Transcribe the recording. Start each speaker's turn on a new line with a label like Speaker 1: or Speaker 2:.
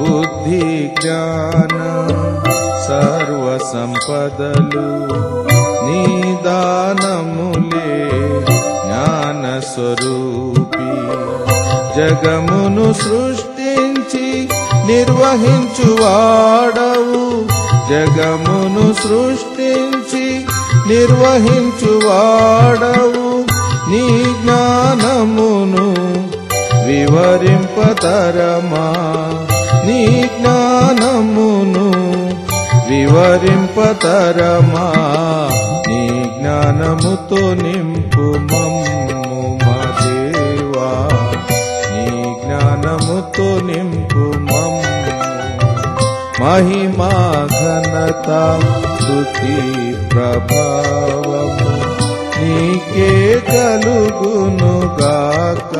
Speaker 1: బుద్ధి జ్ఞాన సర్వ సంపదలు నీ దానములే జ్ఞాన స్వరూపి. జగమును సృష్టించి నిర్వహించువాడవు, జగమును సృష్టించి నిర్వహించువాడవు. నీ జ్ఞానమును వివరింపతరమా, నీ జ్ఞానమును వివరింపతరమా. నీ జ్ఞానముతో నింపు మమ్ము మా దేవా, నీ జ్ఞానముతో నింపు మమ్ము. మహిమా ఘనత స్తుతి ప్రభావము నీకే కలుగునుగాక.